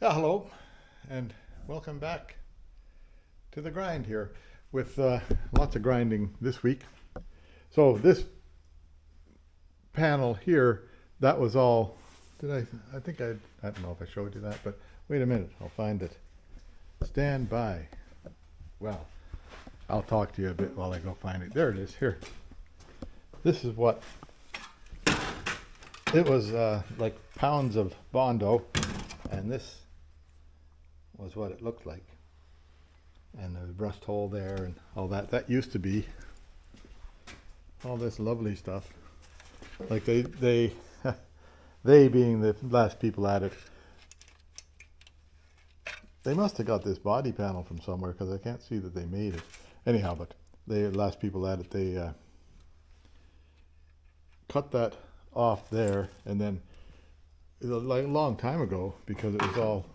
Yeah, hello, and welcome back to the grind here with lots of grinding this week. So this panel here, that was all, I think I don't know if I showed you that, but wait a minute, I'll find it. Stand by. Well, I'll talk to you a bit while I go find it. There it is, here. This is what, it was like pounds of Bondo, and this was what it looked like. And there's a rust hole there and all that. That used to be all this lovely stuff. Like they they being the last people at it, they must have got this body panel from somewhere because I can't see that they made it. Anyhow, but the last people at it, they cut that off there, and then like a long time ago, because it was all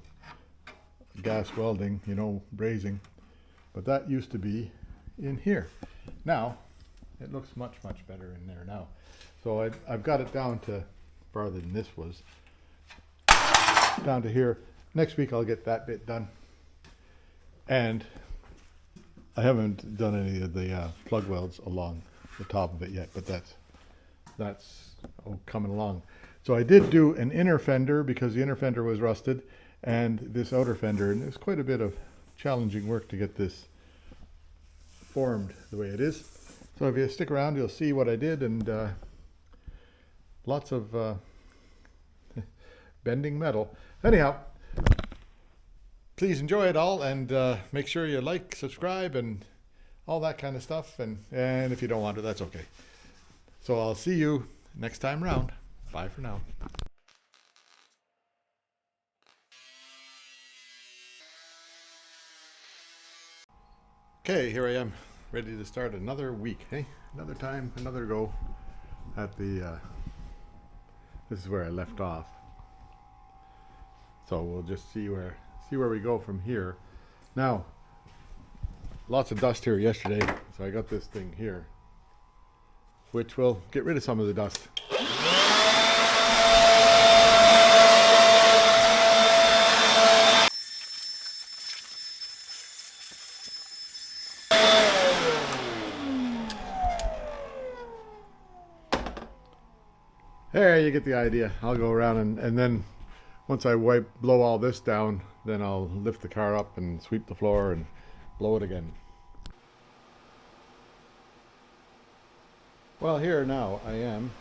gas welding, you know, brazing, but that used to be in here. Now it looks much better in there now. So I've got it down to farther than this was, down to here. Next week I'll get that bit done, and I haven't done any of the plug welds along the top of it yet, but that's coming along. So I did do an inner fender because the inner fender was rusted, and this outer fender, and it was quite a bit of challenging work to get this formed the way it is. So if you stick around, you'll see what I did, and lots of bending metal. Anyhow, please enjoy it all, and make sure you like, subscribe, and all that kind of stuff, and if you don't want to, that's okay. So I'll see you next time round. Bye for now. Okay, here I am, ready to start another week. Hey, another time, another go at the, this is where I left off. So we'll just see where we go from here. Now, lots of dust here yesterday, so I got this thing here, which will get rid of some of the dust. There, you get the idea. I'll go around and then once I blow all this down, then I'll lift the car up and sweep the floor and blow it again. Well, here now I am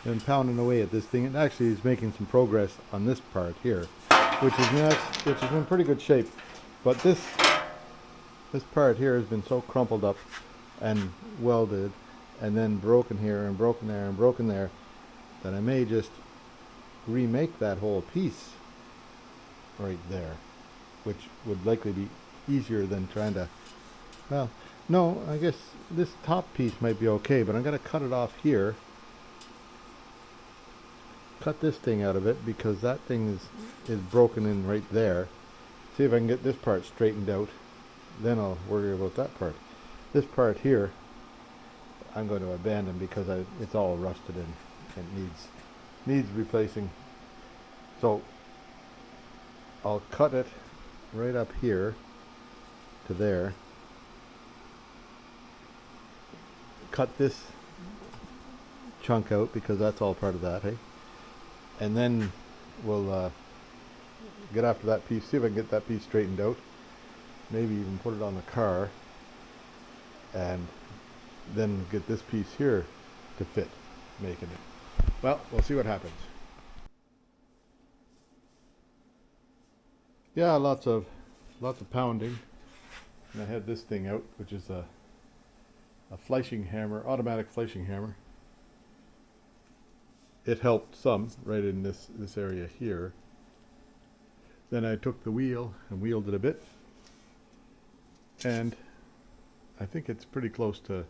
and pounding away at this thing. It actually is making some progress on this part here, which is in pretty good shape. But this part here has been so crumpled up and welded, and then broken here and broken there and broken there, that I may just remake that whole piece right there, which would likely be easier than trying to, well, no, I guess this top piece might be okay, but I'm going to cut it off here, cut this thing out of it, because that thing is broken in right there. See if I can get this part straightened out, then I'll worry about that part. This part here I'm going to abandon because it's all rusted and needs replacing. So I'll cut it right up here to there, cut this chunk out because that's all part of that, hey? And then we'll get after that piece, see if I can get that piece straightened out, maybe even put it on the car, and then get this piece here to fit, making it. Well, we'll see what happens. Yeah, lots of pounding. And I had this thing out, which is a fleshing hammer, automatic fleshing hammer. It helped some right in this area here. Then I took the wheel and wheeled it a bit, and I think it's pretty close to,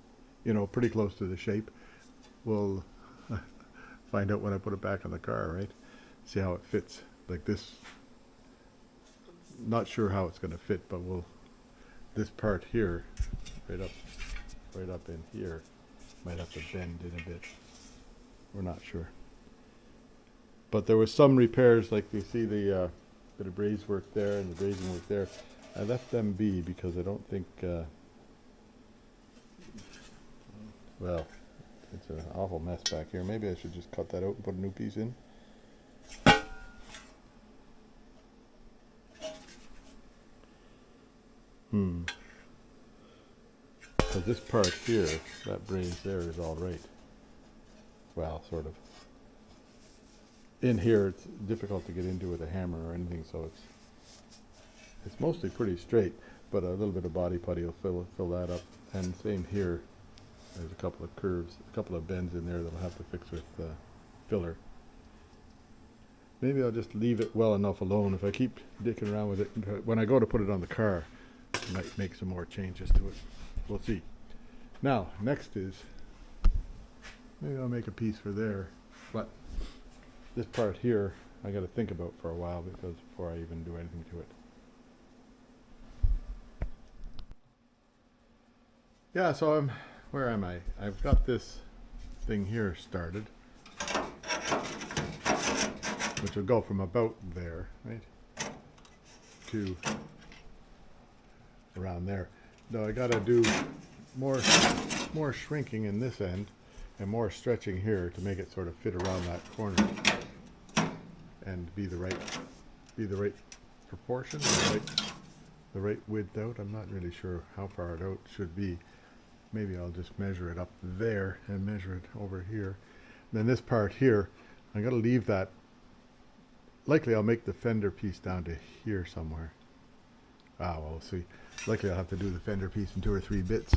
pretty close to the shape. We'll find out when I put it back on the car, right? See how it fits. Like this, not sure how it's going to fit, but this part here, right up in here, might have to bend in a bit. We're not sure. But there was some repairs, like you see the bit of braze work there and the brazing work there. I left them be because I don't think, well, it's an awful mess back here. Maybe I should just cut that out and put a new piece in. So this part here, that braze there is all right. Well, sort of. In here, it's difficult to get into with a hammer or anything, so it's mostly pretty straight, but a little bit of body putty will fill that up. And same here, there's a couple of curves, a couple of bends in there that I'll have to fix with filler. Maybe I'll just leave it well enough alone. If I keep dicking around with it, when I go to put it on the car, I might make some more changes to it. We'll see. Now, next is, maybe I'll make a piece for there, but this part here, I got to think about for a while because before I even do anything to it. Yeah, so where am I? I've got this thing here started, which will go from about there, right, to around there. Now I got to do more shrinking in this end and more stretching here to make it sort of fit around that corner and be the right proportion, the right width out. I'm not really sure how far it out should be. Maybe I'll just measure it up there and measure it over here. And then this part here, I'm going to leave that. Likely I'll make the fender piece down to here somewhere. Well, we'll see. Likely I'll have to do the fender piece in 2 or 3 bits.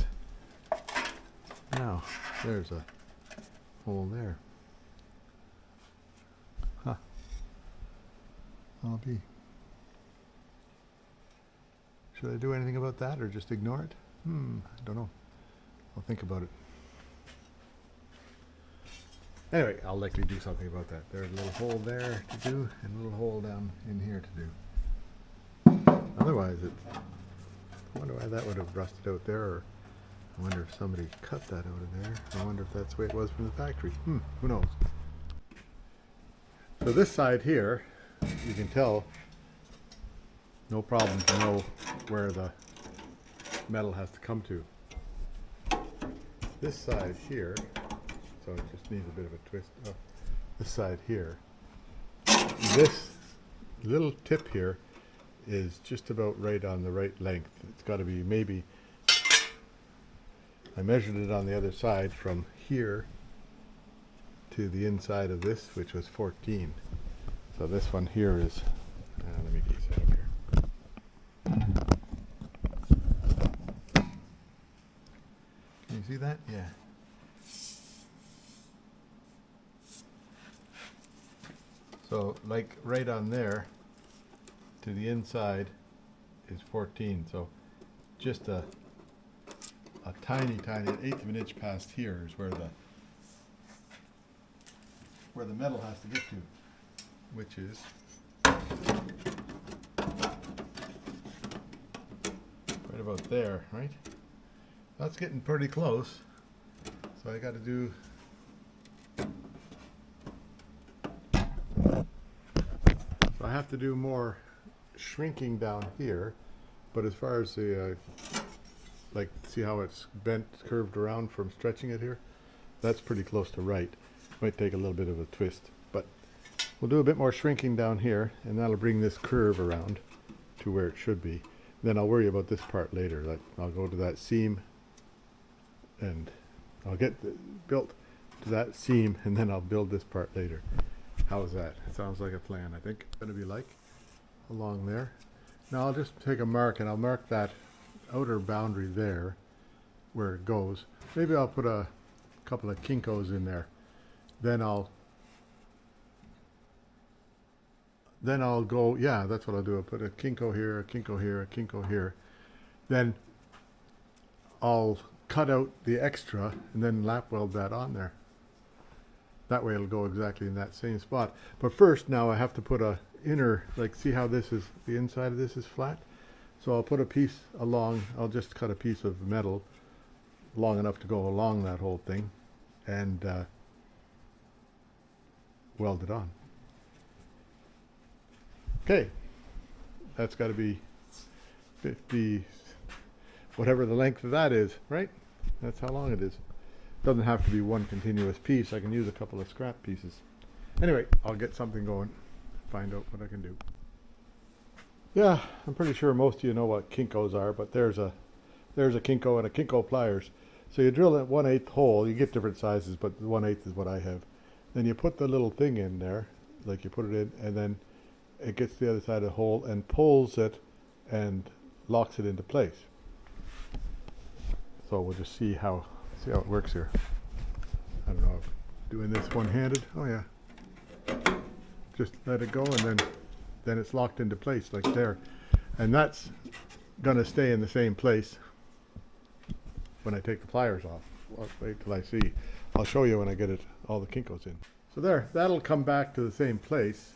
Now, there's a hole there. Huh. I'll be. Should I do anything about that or just ignore it? I don't know. I'll think about it. Anyway, I'll likely do something about that. There's a little hole there to do and a little hole down in here to do. Otherwise, I wonder why that would have rusted out there, or I wonder if somebody cut that out of there. I wonder if that's the way it was from the factory. Who knows? So this side here, you can tell, no problem to know where the metal has to come to. This side here, so it just needs a bit of a twist. Oh, this side here, this little tip here is just about right on the right length. It's got to be maybe, I measured it on the other side from here to the inside of this, which was 14. So this one here is, let me get set up here. Can you see that? Yeah. So like right on there to the inside is 14. So just a tiny, an eighth of an inch past here is where the metal has to get to, which is right about there, right? That's getting pretty close. So I got to do I have to do more shrinking down here, but as far as the like, see how it's bent, curved around from stretching it here? That's pretty close to right. Might take a little bit of a twist, but we'll do a bit more shrinking down here, and that'll bring this curve around to where it should be. Then I'll worry about this part later. Like, I'll go to that seam, and I'll get built to that seam, and then I'll build this part later. How's that? It sounds like a plan, I think. It's going to be like along there. Now I'll just take a mark, and I'll mark that outer boundary there where it goes. Maybe I'll put a couple of kinkos in there. Then I'll go, yeah, that's what I'll do. I'll put a kinko here, a kinko here, a kinko here. Then I'll cut out the extra and then lap weld that on there. That way it'll go exactly in that same spot. But first, now I have to put a inner, like, see how this is, the inside of this is flat? So I'll put a piece along, I'll just cut a piece of metal long enough to go along that whole thing and weld it on. Okay, that's got to be 50, whatever the length of that is, right? That's how long it is. Doesn't have to be one continuous piece. I can use a couple of scrap pieces. Anyway, I'll get something going, find out what I can do. Yeah, I'm pretty sure most of you know what kinkos are, but there's a kinko and a kinko pliers. So you drill a 1/8 hole. You get different sizes, but 1/8 is what I have. Then you put the little thing in there, like you put it in, and then it gets to the other side of the hole and pulls it and locks it into place. So we'll just see how it works here. I don't know, doing this one-handed. Oh yeah. Just let it go, and then it's locked into place like there. And that's gonna stay in the same place when I take the pliers off. Well, wait till I see. I'll show you when I get it all the kinkos in. So there, that'll come back to the same place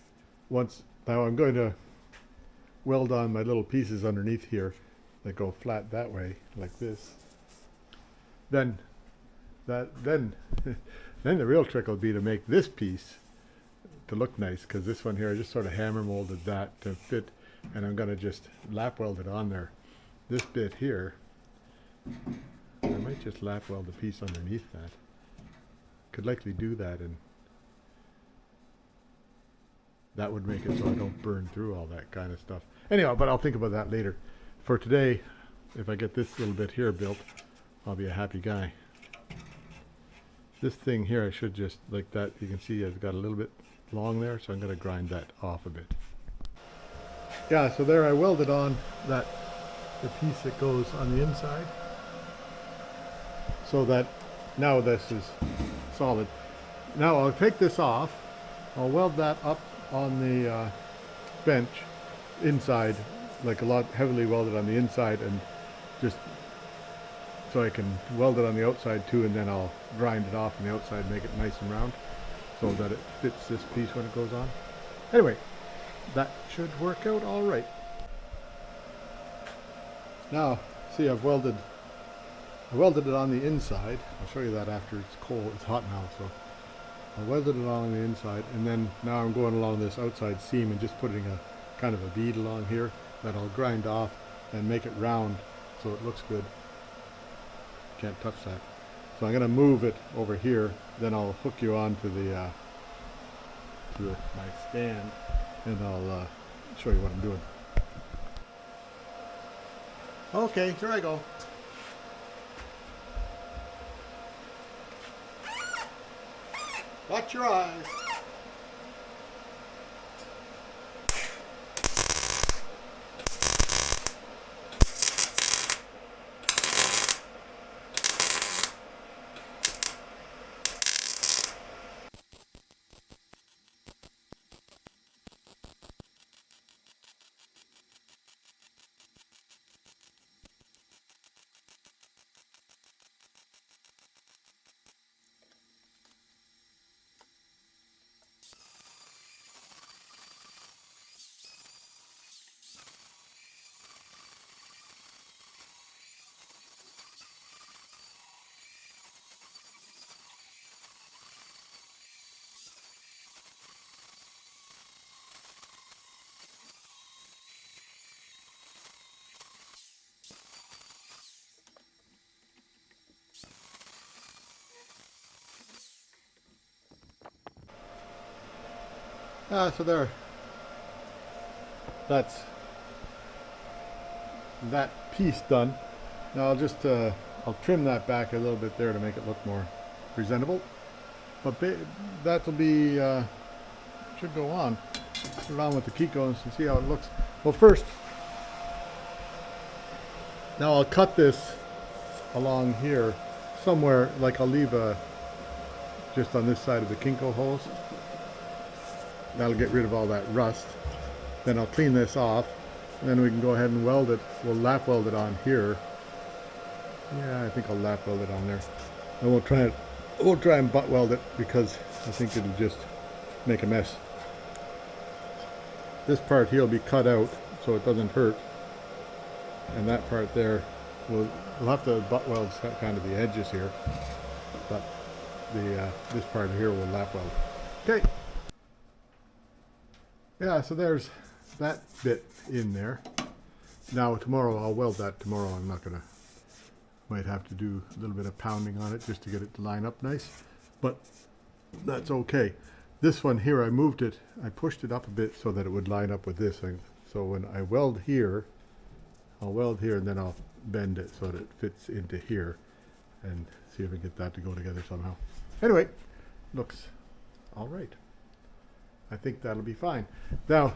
once. Now I'm going to weld on my little pieces underneath here that go flat that way, like this. Then then the real trick will be to make this piece to look nice, because this one here I just sort of hammer molded that to fit, and I'm going to just lap weld it on there. This bit here, I might just lap weld the piece underneath that. Could likely do that, and that would make it so I don't burn through all that kind of stuff. Anyhow, but I'll think about that later. For today, if I get this little bit here built, I'll be a happy guy. This thing here, I should just, like that, you can see it's got a little bit long there, so I'm going to grind that off a bit. Yeah, so there I welded on the piece that goes on the inside, so that now this is solid. Now I'll take this off, I'll weld that up on the bench inside, like a lot heavily welded on the inside, and just so I can weld it on the outside too, and then I'll grind it off on the outside, make it nice and round so that it fits this piece when it goes on. Anyway, that should work out all right. Now, see, I've welded it on the inside. I'll show you that after it's cold. It's hot now, so I welded it on the inside, and then now I'm going along this outside seam and just putting a kind of a bead along here that I'll grind off and make it round so it looks good. Can't touch that. So I'm going to move it over here, then I'll hook you on to my stand, and I'll show you what I'm doing. Okay, here I go. Watch your eyes. So there, that's that piece done. Now I'll just I'll trim that back a little bit there to make it look more presentable, but that'll be should go on. Put it on with the keycones and see how it looks. Well, first, now I'll cut this along here somewhere, like I'll leave just on this side of the kinko holes. That'll get rid of all that rust. Then I'll clean this off, and then we can go ahead and weld it. We'll lap weld it on here. Yeah, I think I'll lap weld it on there. And we'll try and butt weld it, because I think it'll just make a mess. This part here will be cut out so it doesn't hurt, and that part there we'll have to butt weld kind of the edges here, but this part here will lap weld. Okay. Yeah, so there's that bit in there. Now tomorrow I'll weld that tomorrow. I'm not gonna, might have to do a little bit of pounding on it just to get it to line up nice, but that's okay. This one here, I moved it, I pushed it up a bit so that it would line up with this thing. So when I weld here, I'll weld here and then I'll bend it so that it fits into here and see if I can get that to go together somehow. Anyway, looks all right. I think that'll be fine. Now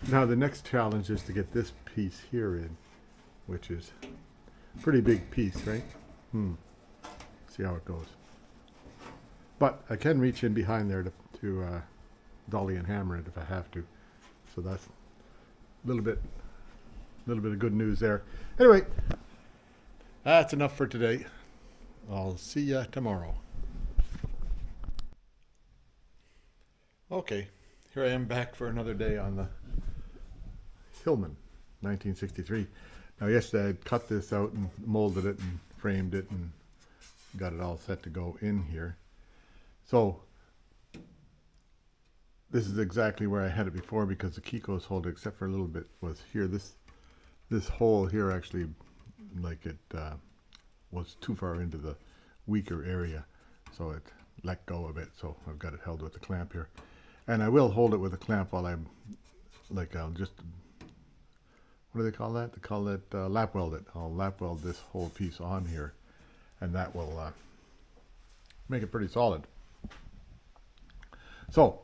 the next challenge is to get this piece here in, which is a pretty big piece, right? See how it goes. But I can reach in behind there to dolly and hammer it if I have to. So that's a little bit of good news there. Anyway, that's enough for today. I'll see ya tomorrow. Okay, here I am back for another day on the Hillman 1963. Now yesterday I cut this out and molded it and framed it and got it all set to go in here. So this is exactly where I had it before because the Kiko's hole, except for a little bit, was here. This hole here actually, like it was too far into the weaker area, so it let go a bit. So I've got it held with the clamp here, and I will hold it with a clamp while I'm I'll just, what do they call that? They call it lap weld it. I'll lap weld this whole piece on here, and that will make it pretty solid. So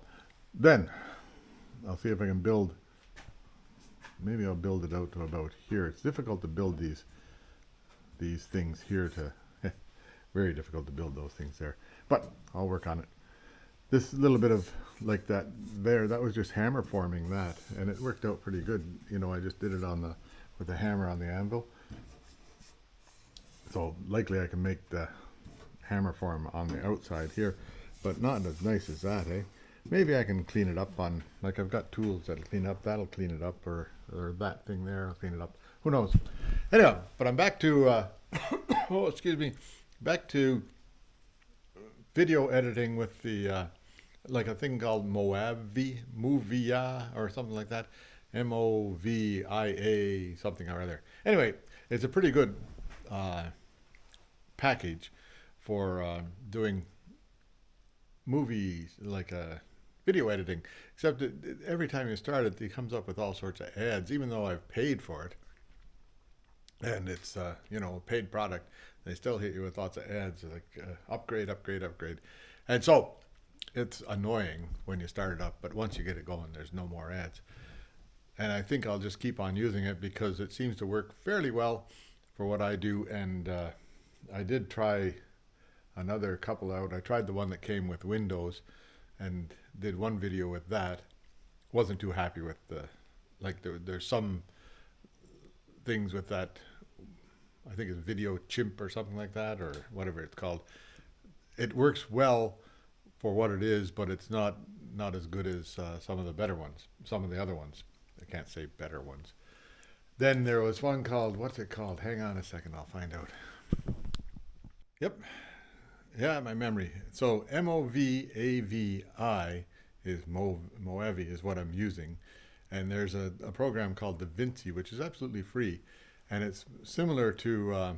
then I'll see if I can build, maybe I'll build it out to about here. It's difficult to build these things here to, very difficult to build those things there, but I'll work on it. This little bit of like that there, that was just hammer forming that, and it worked out pretty good. You know, I just did it on with the hammer on the anvil. So likely I can make the hammer form on the outside here, but not as nice as that, eh? Maybe I can clean it up on, like I've got tools that'll clean it up, or that thing there will clean it up. Who knows? Anyhow, but I'm back to, oh, excuse me, back to video editing with the, like a thing called Movia, or something like that. MOVIA, something or other. Anyway, it's a pretty good package for doing movies, like video editing, except that every time you start it, it comes up with all sorts of ads, even though I've paid for it. And it's, you know, a paid product. They still hit you with lots of ads, like upgrade, upgrade, upgrade. And so it's annoying when you start it up, but once you get it going, there's no more ads. And I think I'll just keep on using it because it seems to work fairly well for what I do. And I did try another couple out. I tried the one that came with Windows and did one video with that. Wasn't too happy with the, like there's some things with that, I think it's Video Chimp or something like that, or whatever it's called. It works well for what it is, but it's not as good as some of the better ones, some of the other ones. I can't say better ones. Then there was one called, what's it called? Hang on a second, I'll find out. Yep. Yeah, my memory. So MOVAVI is Moavi is what I'm using. And there's a program called DaVinci, which is absolutely free. And it's similar to,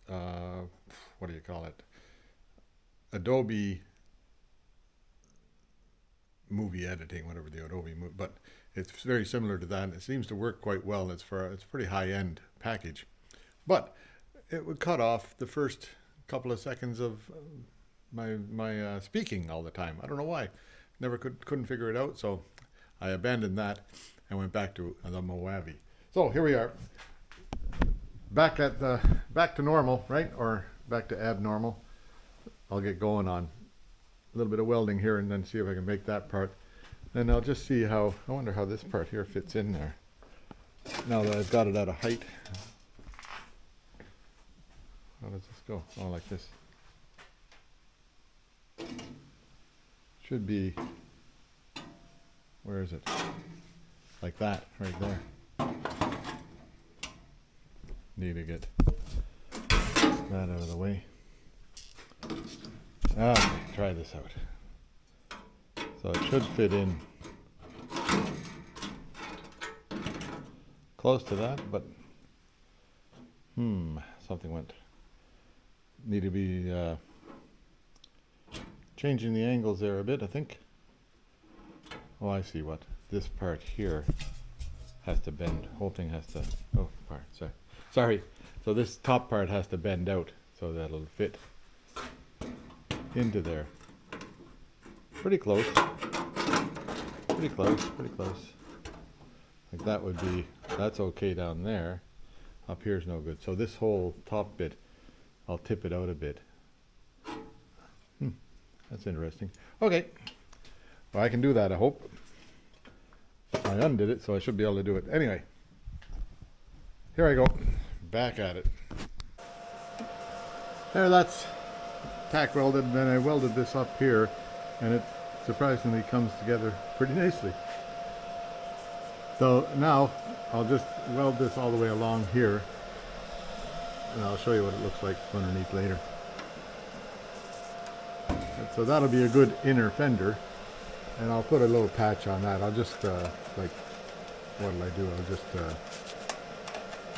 what do you call it? Adobe movie editing, whatever the Adobe movie, but it's very similar to that. It seems to work quite well. It's a pretty high-end package. But it would cut off the first couple of seconds of my speaking all the time. I don't know why. Never couldn't figure it out, so I abandoned that and went back to the Moavi. So here we are, back to normal, right? Or back to abnormal. I'll get going on a little bit of welding here and then see if I can make that part. Then I'll just see how, I wonder how this part here fits in there. Now that I've got it at a height. How does this go? Oh, like this. Should be, where is it? Like that, right there. Need to get that out of the way. Okay, try this out. So it should fit in close to that, but something went. Need to be changing the angles there a bit, I think. Oh, I see what. This part here has to bend. Whole thing has to. Oh, sorry. So this top part has to bend out so that it'll fit into there. Pretty close. Pretty close. Like that would be. That's okay down there. Up here's no good. So this whole top bit, I'll tip it out a bit. That's interesting. Okay. Well, I can do that, I hope. I undid it, so I should be able to do it. Anyway, here I go. Back at it. There, that's tack welded, and then I welded this up here, and it surprisingly comes together pretty nicely. So now I'll just weld this all the way along here, and I'll show you what it looks like underneath later. So that'll be a good inner fender, and I'll put a little patch on that. I'll just like, what'll I do? I'll just don't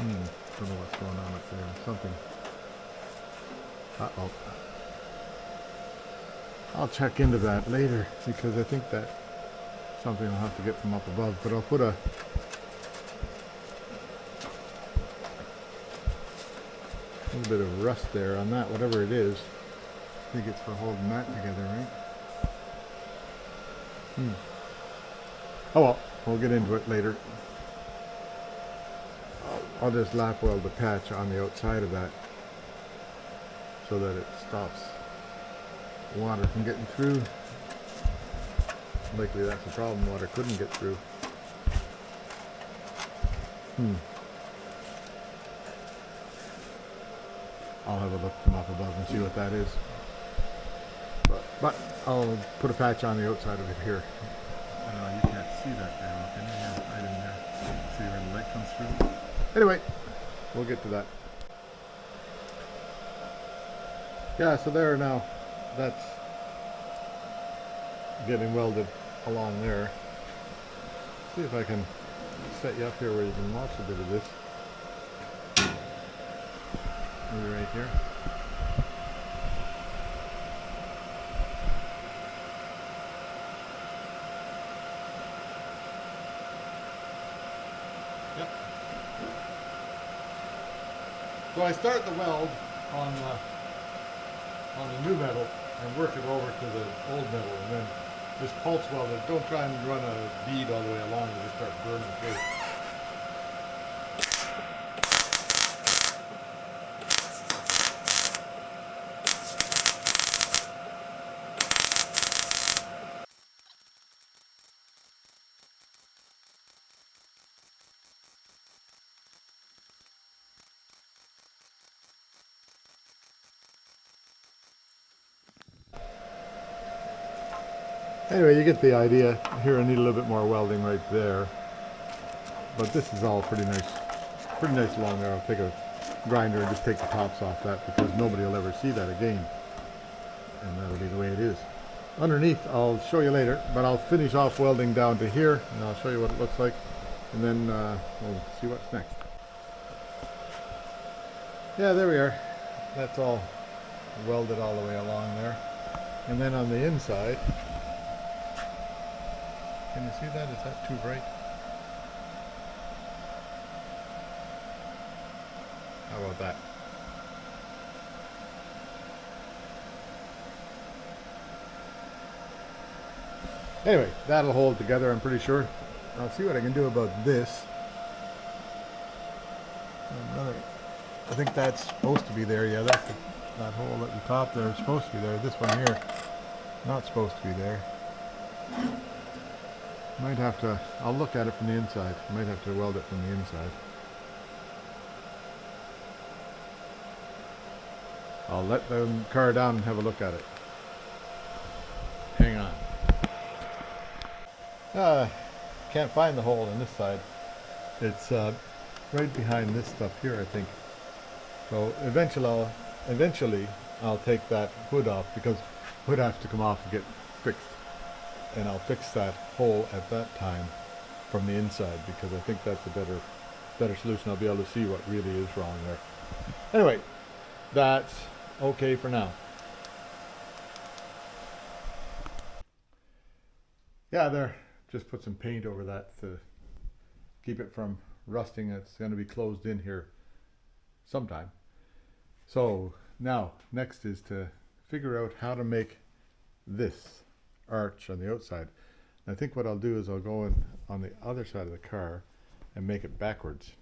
know what's going on up there. Something. Uh-oh. I'll check into that later, because I think that's something I'll have to get from up above. But I'll put a little bit of rust there on that, whatever it is. I think it's for holding that together, right? Oh well, we'll get into it later. I'll just lap weld the patch on the outside of that so that it stops water from getting through. Likely that's the problem, water couldn't get through. I'll have a look from up above and see what that is. But I'll put a patch on the outside of it here. I don't know, you can't see that there, can you? Yeah, right in there. See where the light comes through? Anyway, we'll get to that. Yeah, so there now, that's getting welded along there. See if I can set you up here where you can watch a bit of this. Maybe right here. Yep. So I start the weld on the new metal and work it over to the old metal, and then just pulse weld it. Don't try and run a bead all the way along and just start burning through. Anyway, you get the idea. Here I need a little bit more welding right there. But this is all pretty nice along there. I'll take a grinder and just take the tops off that, because nobody will ever see that again. And that'll be the way it is. Underneath, I'll show you later, but I'll finish off welding down to here, and I'll show you what it looks like, and then we'll see what's next. Yeah, there we are. That's all welded all the way along there. And then on the inside, can you see that? Is that too bright? How about that? Anyway, that'll hold together, I'm pretty sure. I'll see what I can do about this. I think that's supposed to be there. Yeah, that's that hole at the top there is supposed to be there. This one here, not supposed to be there. Might have to, I'll look at it from the inside. Might have to weld it from the inside. I'll let the car down and have a look at it. Hang on. Can't find the hole on this side. It's right behind this stuff here, I think. So eventually I'll take that hood off, because hood has to come off and get fixed. And I'll fix that hole at that time from the inside, because I think that's a better better solution, I'll be able to see what really is wrong there. Anyway, that's okay for now. Yeah, there, just put some paint over that to keep it from rusting. It's going to be closed in here sometime. So now, next is to figure out how to make this arch on the outside. And I think what I'll do is I'll go in on the other side of the car and make it backwards,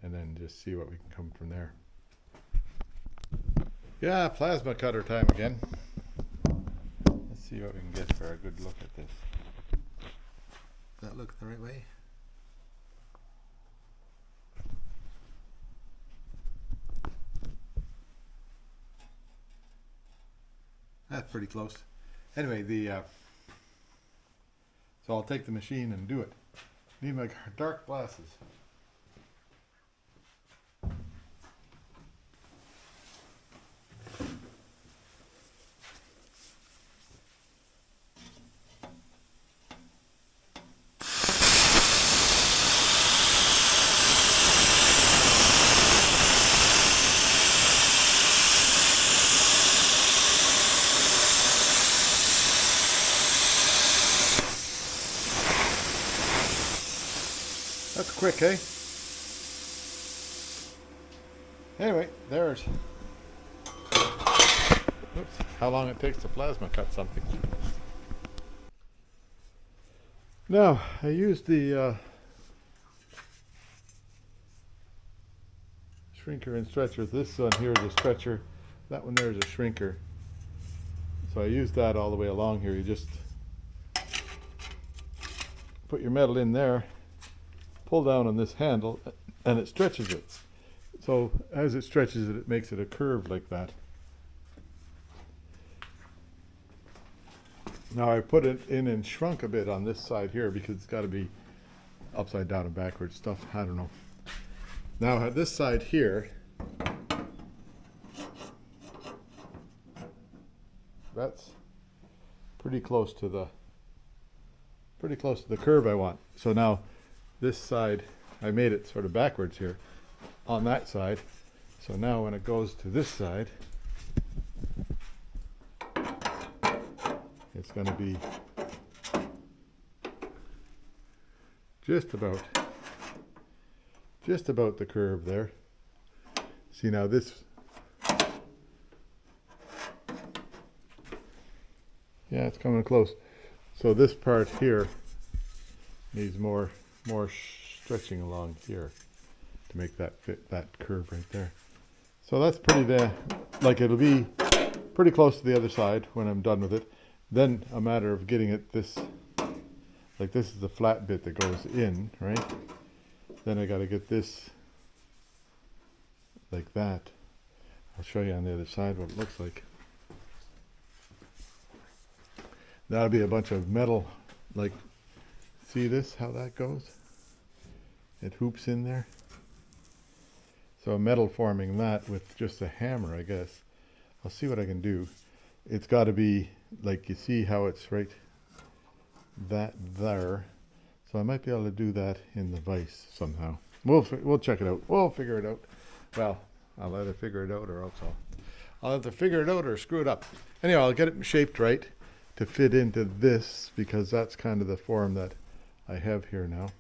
and then just see what we can come from there. Yeah, plasma cutter time again. Let's see what we can get for a good look at this. Does that look the right way? That's pretty close. Anyway, so I'll take the machine and do it. Need my dark glasses. That's quick, eh? Anyway, there's how long it takes to plasma cut something. Now, I used the shrinker and stretcher. This one here is a stretcher. That one there is a shrinker. So I used that all the way along here. You just put your metal in there, pull down on this handle, and it stretches it. So as it stretches it, it makes it a curve like that. Now I put it in and shrunk a bit on this side here because it's got to be upside down and backwards stuff. I don't know. Now at this side here, that's pretty close to the curve I want. So now this side, I made it sort of backwards here on that side. So now when it goes to this side, it's going to be just about the curve there. See now this, yeah, it's coming close. So this part here needs more stretching along here to make that fit that curve right there. So that's pretty like it'll be pretty close to the other side when I'm done with it. Then a matter of getting it this, like this is the flat bit that goes in, right? Then I got to get this like that. I'll show you on the other side what it looks like. That'll be a bunch of metal, like, see this, how that goes? It hoops in there. So metal forming that with just a hammer, I guess. I'll see what I can do. It's got to be, like, you see how it's right that there. So I might be able to do that in the vise somehow. We'll check it out. We'll figure it out. Well, I'll either figure it out or else I'll either figure it out or screw it up. Anyhow, I'll get it shaped right to fit into this because that's kind of the form that I have here now.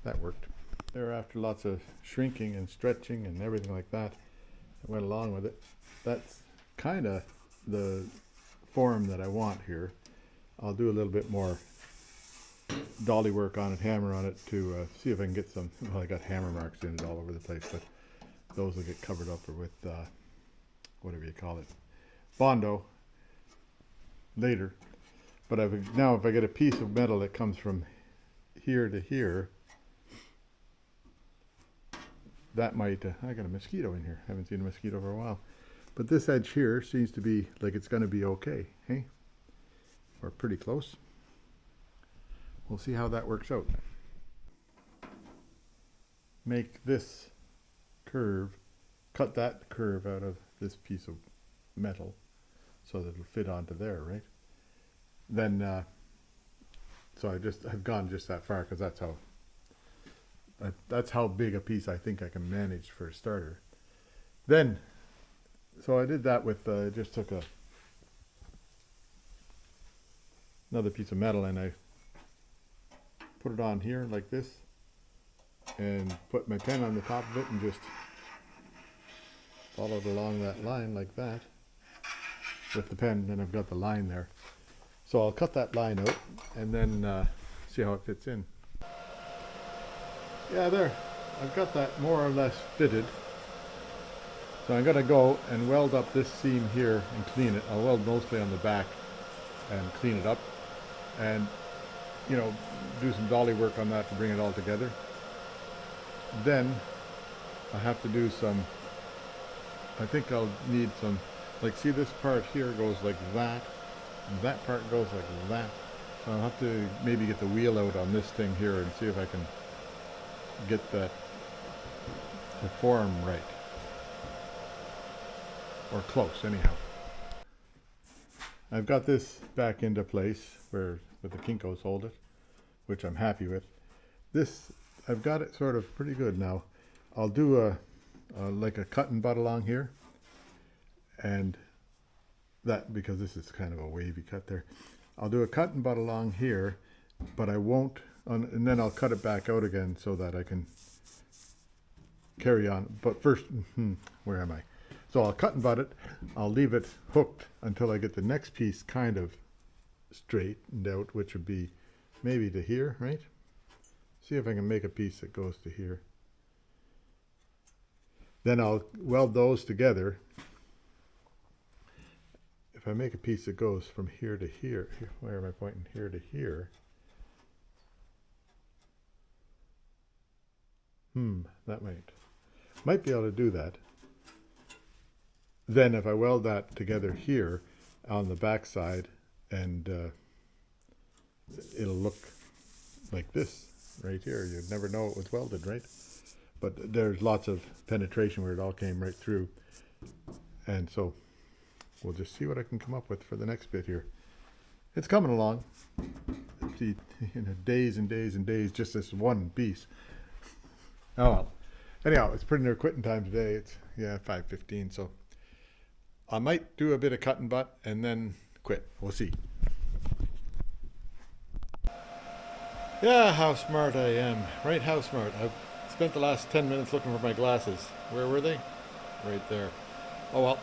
That worked. There, after lots of shrinking and stretching and everything like that, I went along with it. That's kind of the form that I want here. I'll do a little bit more dolly work on it, hammer on it to see if I can get some, well, I got hammer marks in it all over the place, but those will get covered up with whatever you call it, Bondo later. But now if I get a piece of metal that comes from here to here, that might, I got a mosquito in here. I haven't seen a mosquito for a while. But this edge here seems to be like it's going to be okay, hey? Or pretty close. We'll see how that works out. Make this curve, cut that curve out of this piece of metal so that it'll fit onto there, right? Then, so I've gone just that far because that's how That's how big a piece I think I can manage for a starter. Then, so I did that with, just took another piece of metal and I put it on here like this and put my pen on the top of it and just followed along that line like that with the pen, and I've got the line there. So I'll cut that line out and then see how it fits in. Yeah, there. I've got that more or less fitted. So I'm going to go and weld up this seam here and clean it. I'll weld mostly on the back and clean it up. And, you know, do some dolly work on that to bring it all together. Then I have to do some, I think I'll need some, like, see this part here goes like that, and that part goes like that. So I'll have to maybe get the wheel out on this thing here and see if I can get that to form right. Or close, anyhow. I've got this back into place where the Kinkos hold it, which I'm happy with. This, I've got it sort of pretty good now. I'll do like a cut and butt along here, and that, because this is kind of a wavy cut there. I'll do a cut and butt along here, but I won't, and then I'll cut it back out again so that I can carry on. But first, where am I? So I'll cut and butt it. I'll leave it hooked until I get the next piece kind of straightened out, which would be maybe to here, right? See if I can make a piece that goes to here. Then I'll weld those together. If I make a piece that goes from here to here, where am I pointing? Here to here. That might be able to do that. Then if I weld that together here on the back side, and it'll look like this right here. You'd never know it was welded, right? But there's lots of penetration where it all came right through. And so we'll just see what I can come up with for the next bit here. It's coming along. See, days and days and days, just this one piece. Oh well. Anyhow, it's pretty near quitting time today. It's, yeah, 5:15, so I might do a bit of cut and butt and then quit. We'll see. Yeah, how smart I am. Right, how smart. I've spent the last 10 minutes looking for my glasses. Where were they? Right there. Oh well.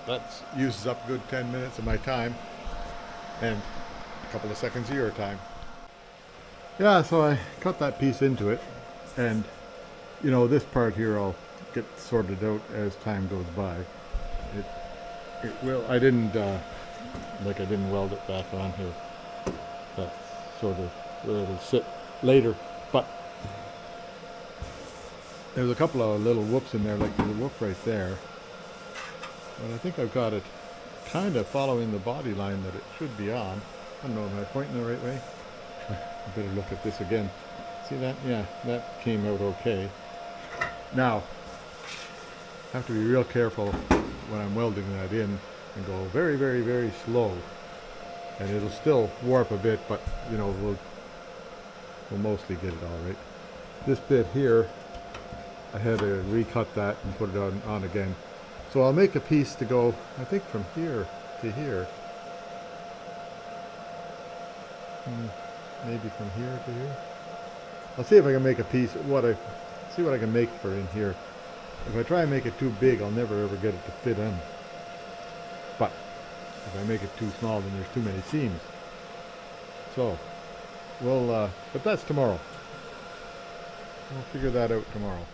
That uses up a good 10 minutes of my time and a couple of seconds of your time. Yeah, so I cut that piece into it, and you know, this part here I'll get sorted out as time goes by. It will. I didn't weld it back on here. That's sort of where it'll sit later. But there's a couple of little whoops in there, like there's a whoop right there. But I think I've got it kind of following the body line that it should be on. I don't know, am I pointing the right way? I better look at this again. See that? Yeah, that came out okay. Now, I have to be real careful when I'm welding that in and go very, very, very slow. And it'll still warp a bit, but you know, we'll mostly get it all right. This bit here, I had to recut that and put it on again. So I'll make a piece to go, I think, from here to here. Maybe from here to here. I'll see if I can make a piece, see what I can make for in here. If I try and make it too big, I'll never ever get it to fit in. But if I make it too small, then there's too many seams. So, but that's tomorrow. We'll figure that out tomorrow.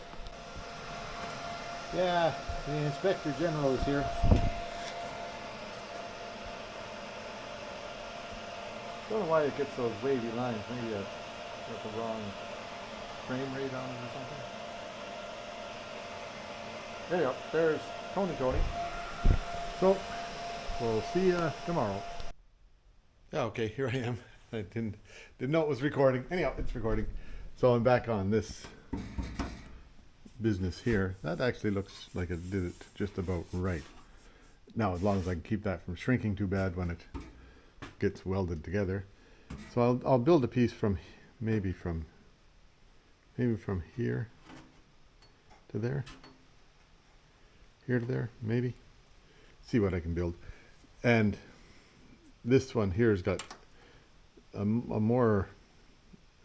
Yeah, the Inspector General is here. Don't know why it gets those wavy lines. Maybe I got the wrong frame rate on it or something. There you go. There's Tony. So, we'll see you tomorrow. Okay, here I am. I didn't know it was recording. Anyhow, it's recording. So I'm back on this business here. That actually looks like it did it just about right. Now, as long as I can keep that from shrinking too bad when it gets welded together. So I'll build a piece from maybe from maybe from here to there, here to there, maybe. See what I can build. And this one here has got a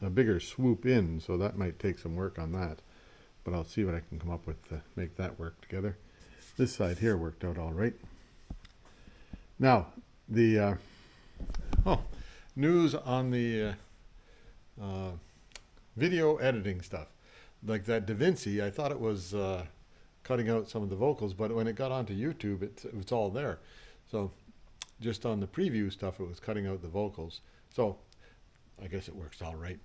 bigger swoop in, so that might take some work on that. But I'll see what I can come up with to make that work together. This side here worked out all right. Now, the news on the video editing stuff. Like that DaVinci, I thought it was cutting out some of the vocals, but when it got onto YouTube, it's all there. So just on the preview stuff, it was cutting out the vocals. So I guess it works all right.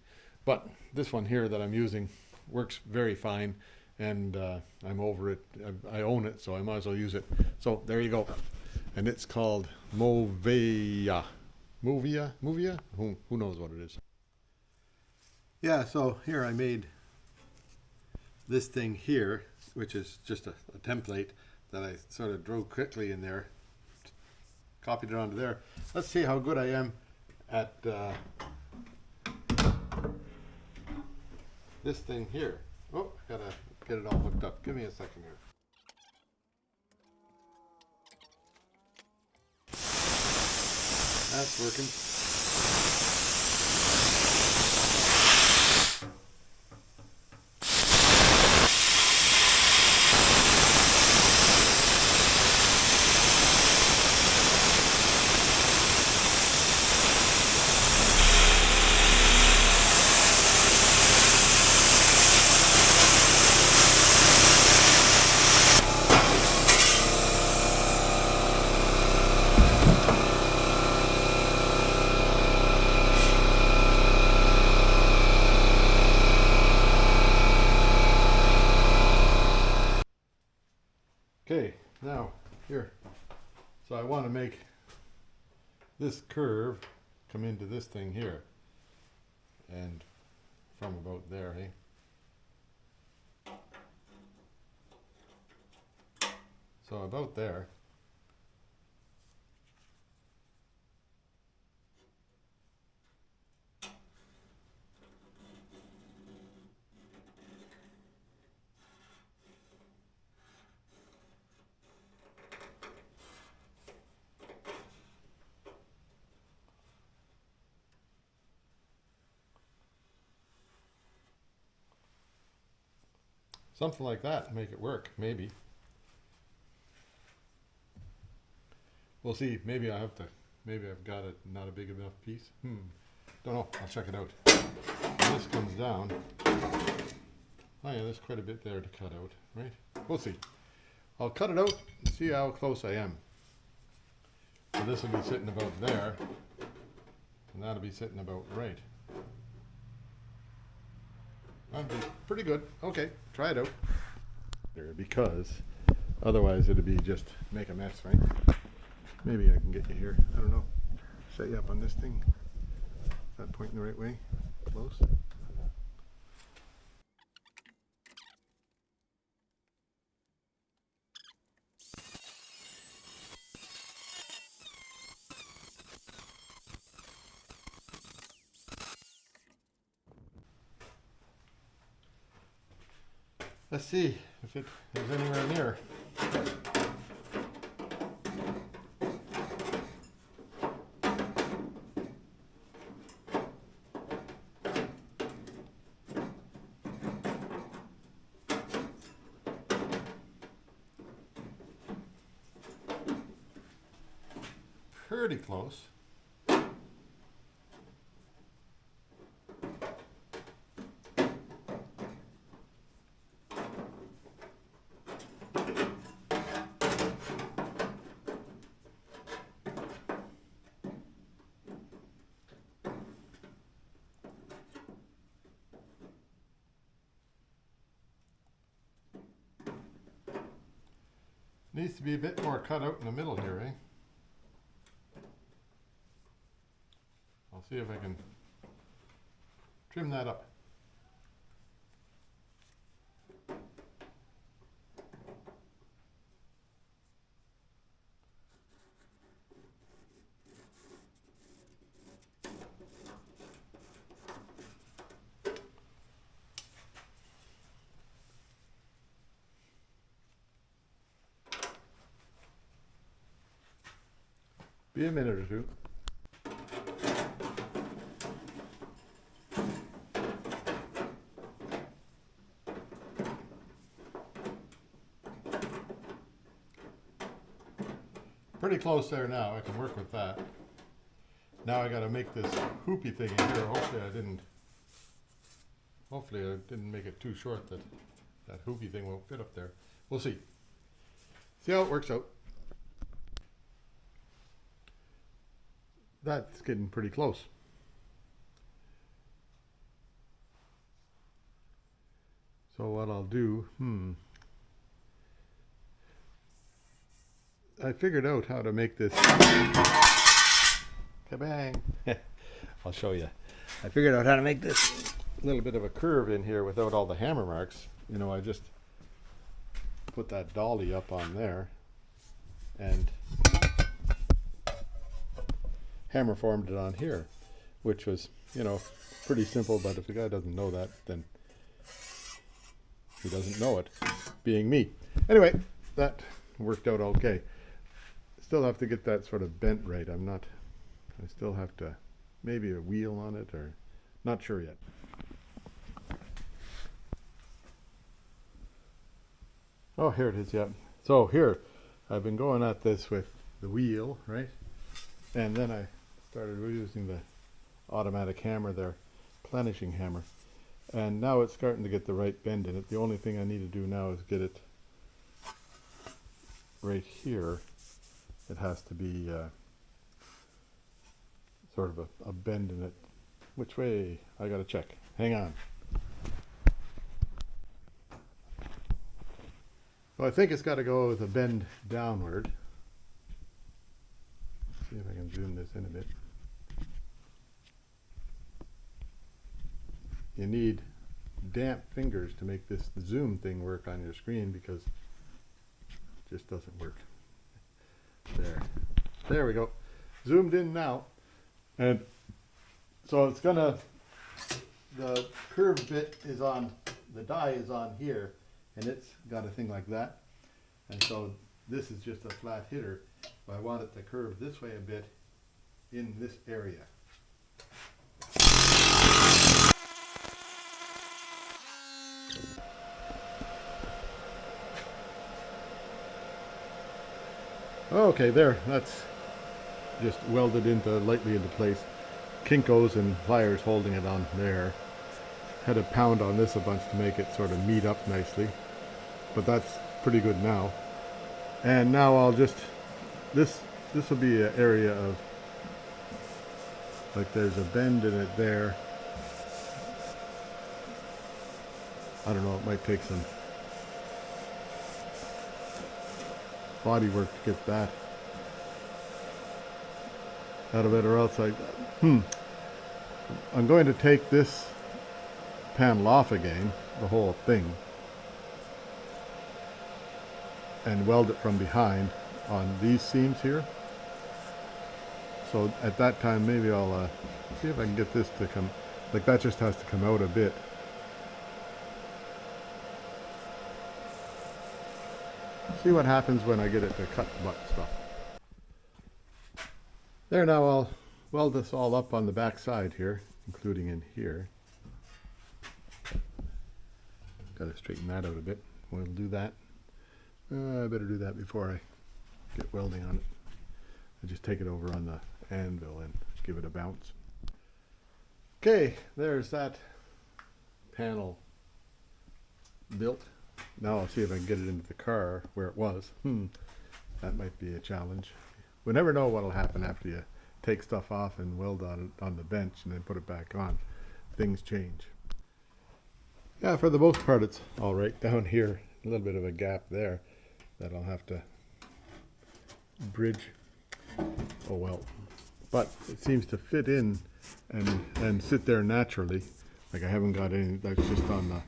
But this one here that I'm using works very fine, and I'm over it. I own it, so I might as well use it. So there you go. And it's called Movia. Movia? Who knows what it is? Yeah, so here I made this thing here, which is just a template that I sort of drew quickly in there, copied it onto there. Let's see how good I am at this thing here. Oh, I gotta get it all hooked up. Give me a second here. That's working. Okay, now here. So I want to make this curve come into this thing here. And from about there, So about there. Something like that, make it work, maybe. We'll see, maybe I've got it, not a big enough piece. Don't know, I'll check it out. This comes down. Oh yeah, there's quite a bit there to cut out, right? We'll see. I'll cut it out and see how close I am. So this will be sitting about there, and that'll be sitting about right. That'd be pretty good. Okay, try it out. Because otherwise it'd be just make a mess, right? Maybe I can get you here. I don't know. Set you up on this thing. Is that pointing the right way? Close. Let's see if it is anywhere near. Pretty close. Needs to be a bit more cut out in the middle here, eh? I'll see if I can trim that up. Be a minute or two. Pretty close there now. I can work with that. Now I got to make this hoopy thing in here. Hopefully I didn't make it too short that that hoopy thing won't fit up there. We'll see. See how it works out. That's getting pretty close. So what I'll do, I figured out how to make this. Kabang! I'll show you. I figured out how to make this little bit of a curve in here without all the hammer marks. You know, I just put that dolly up on there and hammer formed it on here, which was, you know, pretty simple. But if the guy doesn't know that, then he doesn't know it, being me. Anyway, that worked out okay. Still have to get that sort of bent right. I still have to, maybe a wheel on it, or not sure yet. Oh, here it is, yeah. So here, I've been going at this with the wheel, right? And then I started using the automatic hammer there, plenishing hammer. And now it's starting to get the right bend in it. The only thing I need to do now is get it right here. It has to be sort of a bend in it. Which way? I gotta check. Hang on. Well, I think it's got to go with a bend downward. See if I can zoom this in a bit. You need damp fingers to make this zoom thing work on your screen, because it just doesn't work. There we go. Zoomed in now. And so it's gonna, the curved bit is on, the die is on here, and it's got a thing like that. And so this is just a flat hitter. But I want it to curve this way a bit in this area. Okay, there, that's just welded lightly into place. Kinkos and pliers holding it on there. Had to pound on this a bunch to make it sort of meet up nicely. But that's pretty good now. And now I'll just, this will be an area of, like, there's a bend in it there. I don't know, it might take some body work to get that out of it, or else I'm going to take this panel off again, the whole thing, and weld it from behind on these seams here. So at that time maybe I'll see if I can get this to come, like that just has to come out a bit. See what happens when I get it to cut butt stuff. There, now I'll weld this all up on the back side here, including in here. Got to straighten that out a bit. We'll do that. I better do that before I get welding on it. I just take it over on the anvil and give it a bounce. Okay, there's that panel built. Now I'll see if I can get it into the car where it was. That might be a challenge. We never know what'll happen after you take stuff off and weld on it on the bench and then put it back on. Things change. Yeah, for the most part it's all right. Down here, a little bit of a gap there that I'll have to bridge. Oh well. But it seems to fit in and sit there naturally. Like I haven't got any, that's just on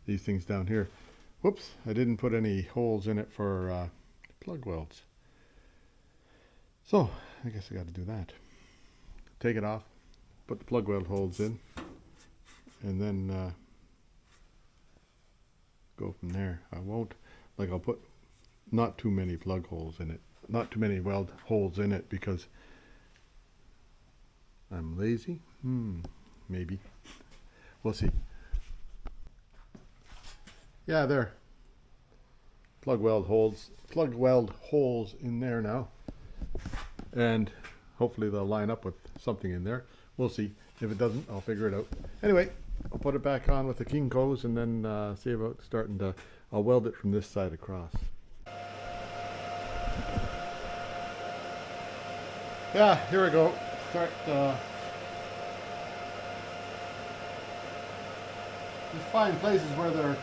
these things down here. Whoops, I didn't put any holes in it for plug welds. So I guess I got to do that. Take it off, put the plug weld holes in, and then go from there. I'll put not too many plug holes in it, not too many weld holes in it because I'm lazy. Maybe. We'll see. Yeah, there. Plug weld holes in there now. And hopefully they'll line up with something in there. We'll see. If it doesn't, I'll figure it out. Anyway, I'll put it back on with the Kinkos and then see about starting to, I'll weld it from this side across. Yeah, here we go. Start, just find places where they're,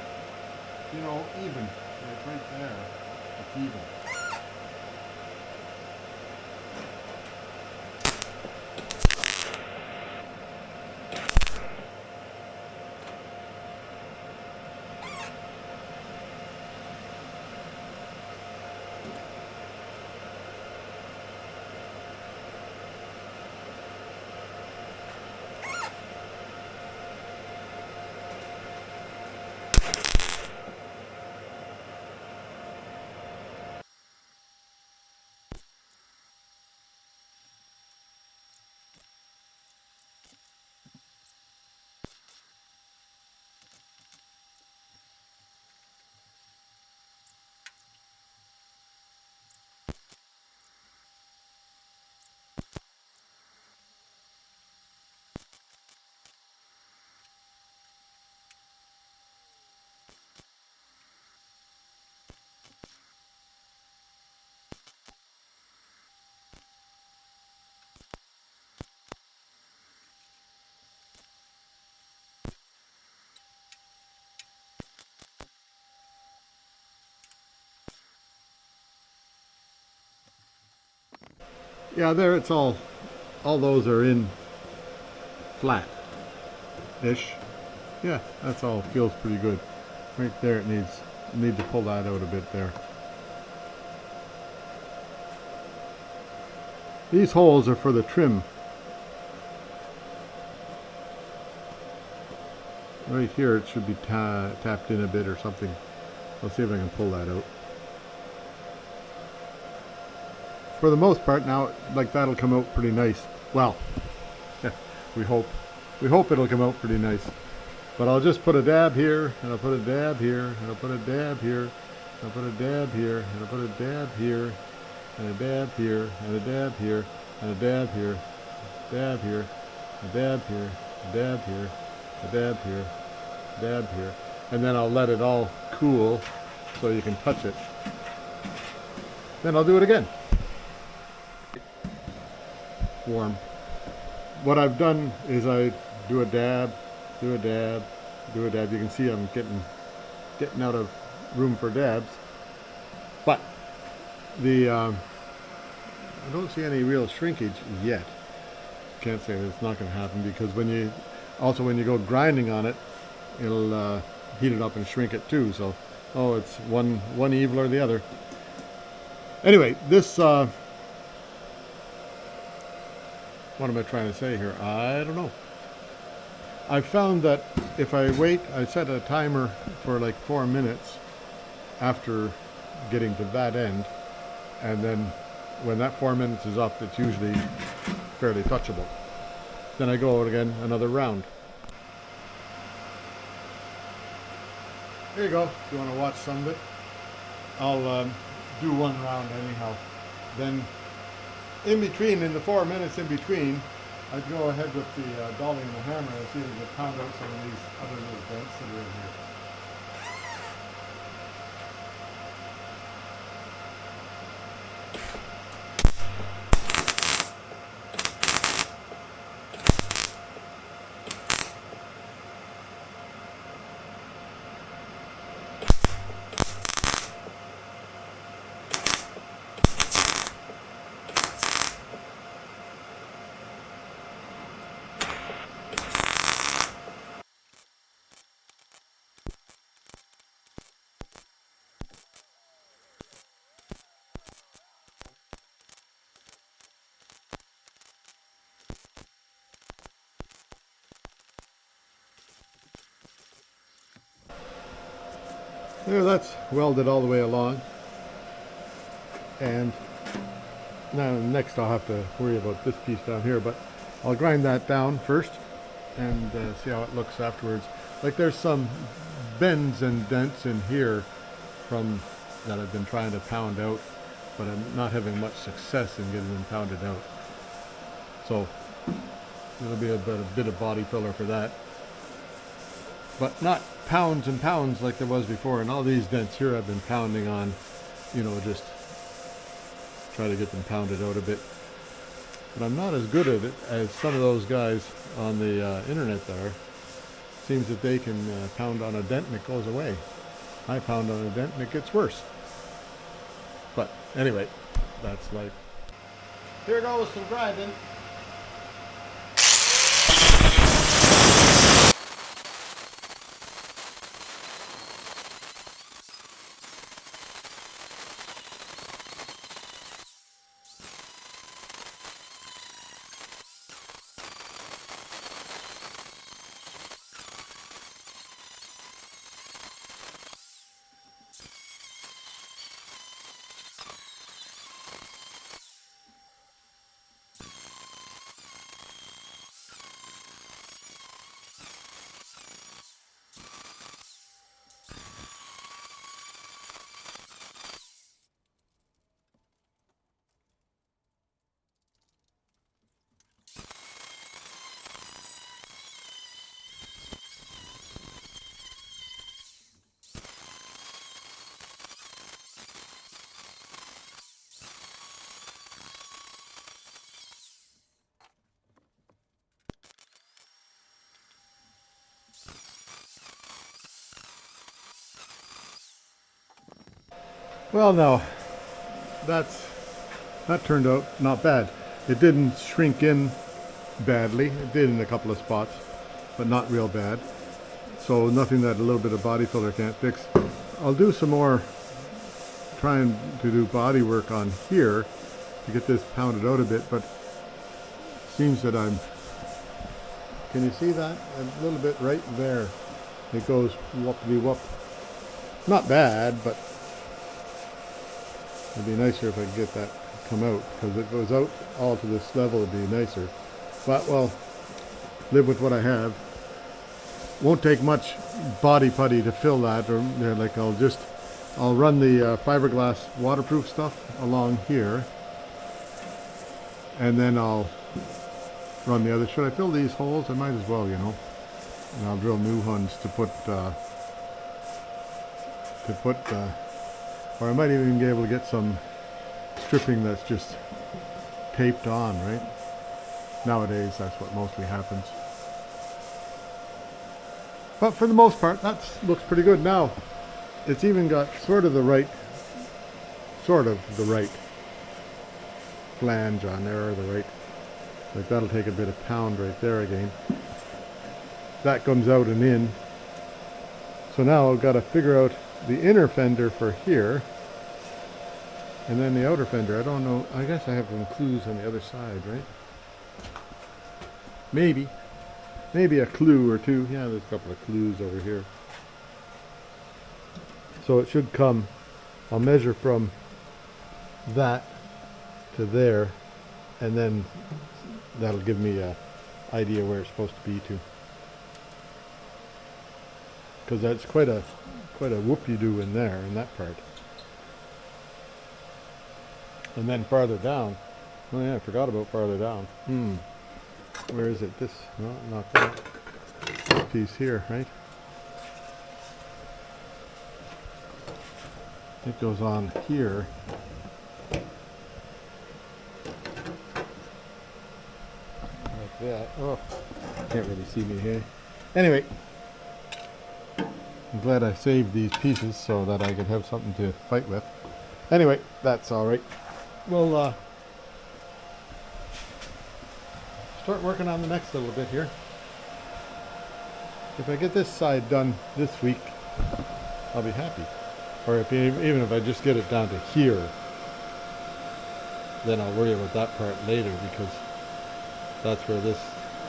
you know, even. It's right there. It's even. Yeah, there it's all those are in flat-ish. Yeah, that's all, feels pretty good. Right there it need to pull that out a bit there. These holes are for the trim. Right here it should be tapped in a bit or something. I'll see if I can pull that out. For the most part now, like that'll come out pretty nice. Well, we hope it'll come out pretty nice. But I'll just put a dab here, and I'll put a dab here, and I'll put a dab here, and I'll put a dab here, and I'll put a dab here, and a dab here, and a dab here, and a dab here, dab here, a dab here, a dab here, a dab here, a dab here, and then I'll let it all cool so you can touch it. Then I'll do it again. Warm. What I've done is I do a dab, do a dab, do a dab. You can see I'm getting out of room for dabs, but I don't see any real shrinkage yet. Can't say that it's not going to happen because when you go grinding on it, it'll heat it up and shrink it too. So, it's one evil or the other. Anyway, this. What am I trying to say here? I don't know. I found that if I wait, I set a timer for like 4 minutes after getting to that end, and then when that 4 minutes is up, it's usually fairly touchable. Then I go out again another round. Here you go. If you want to watch some of it, I'll do one round anyhow. Then in the 4 minutes in between, I'd go ahead with the dolly and the hammer and see if we could pound out some of these other little dents that are in here. There, that's welded all the way along, and Now next I'll have to worry about this piece down here, but I'll grind that down first and see how it looks afterwards. Like there's some bends and dents in here from that I've been trying to pound out, but I'm not having much success in getting them pounded out. So there'll be a bit of body filler for that, but not pounds and pounds like there was before. And all these dents here I've been pounding on, you know, just try to get them pounded out a bit. But I'm not as good at it as some of those guys on the internet there. Seems that they can pound on a dent and it goes away. I pound on a dent and it gets worse. But anyway, that's life. Here goes some grinding. Well, now that turned out not bad. It didn't shrink in badly. It did in a couple of spots, but not real bad. So nothing that a little bit of body filler can't fix. I'll do some more trying to do body work on here to get this pounded out a bit, but it seems that can you see that? A little bit right there. It goes whoop-de-whoop. Not bad, but it'd be nicer if I could get that come out, because if it goes out all to this level it'd be nicer. But well, live with what I have. Won't take much body putty to fill that, or like I'll run the fiberglass waterproof stuff along here, and then I'll run the other. Should I fill these holes? I might as well, you know. And I'll drill new ones to put or I might even be able to get some stripping that's just taped on, right? Nowadays, that's what mostly happens. But for the most part, that looks pretty good. Now, it's even got sort of the right flange on there, or the right, like that'll take a bit of pound right there again. That comes out and in. So now I've got to figure out the inner fender for here, and then the outer fender. I don't know. I guess I have some clues on the other side, right? Maybe a clue or two. Yeah, there's a couple of clues over here. So it should come. I'll measure from that to there, and then that'll give me an idea where it's supposed to be to. Because that's quite a whoop-de-doo in there, in that part. And then farther down, oh yeah, I forgot about farther down. Where is it? This, no, not that. This piece here, right? It goes on here. Like that. Oh, can't really see me here. Anyway. I'm glad I saved these pieces so that I could have something to fight with. Anyway, that's alright. We'll start working on the next little bit here. If I get this side done this week, I'll be happy. Or even if I just get it down to here, then I'll worry about that part later, because that's where this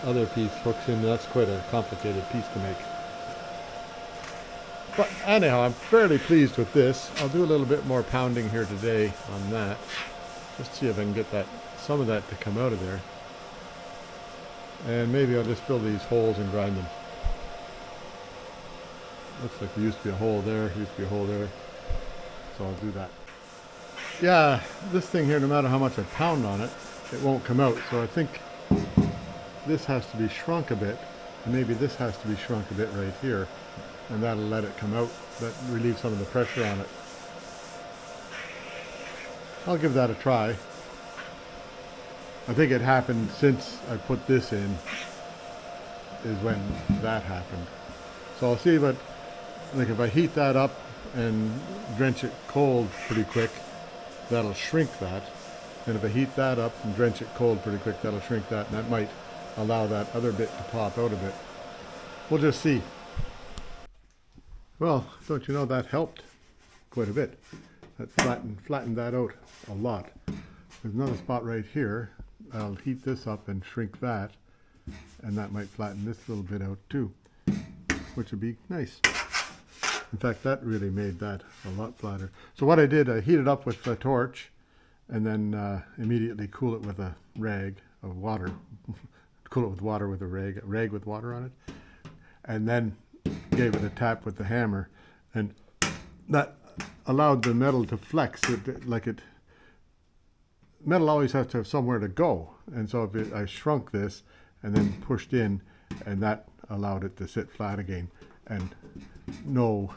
other piece hooks in. That's quite a complicated piece to make. But anyhow, I'm fairly pleased with this. I'll do a little bit more pounding here today on that. Just see if I can get some of that to come out of there. And maybe I'll just fill these holes and grind them. Looks like there used to be a hole there, used to be a hole there. So I'll do that. Yeah, this thing here, no matter how much I pound on it, it won't come out. So I think this has to be shrunk a bit. And maybe this has to be shrunk a bit right here. And that'll let it come out. That relieves some of the pressure on it. I'll give that a try. I think it happened since I put this in is when that happened. So I'll see what, like if I heat that up and drench it cold pretty quick, that'll shrink that. And if I heat that up and drench it cold pretty quick, that'll shrink that, and that might allow that other bit to pop out a bit. We'll just see. Well, don't you know that helped quite a bit. That flattened that out a lot. There's another spot right here. I'll heat this up and shrink that, and that might flatten this little bit out too, which would be nice. In fact, that really made that a lot flatter. So what I did, I heated up with a torch and then immediately cool it with a rag of water. Cool it with water with a rag with water on it. And then gave it a tap with the hammer. And that allowed the metal to flex. Metal always has to have somewhere to go. And so I shrunk this and then pushed in, and that allowed it to sit flat again. And no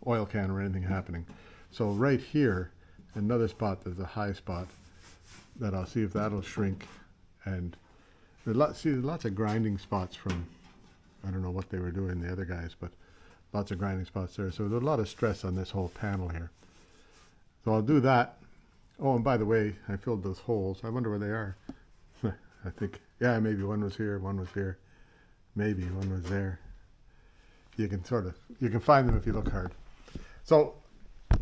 oil can or anything happening. So right here, another spot, there's a high spot that I'll see if that'll shrink. And there's lots of grinding spots from, I don't know what they were doing, the other guys, but lots of grinding spots there. So there's a lot of stress on this whole panel here. So I'll do that. Oh, and by the way, I filled those holes. I wonder where they are. I think, yeah, maybe one was here, one was here. Maybe one was there. You can find them if you look hard. So,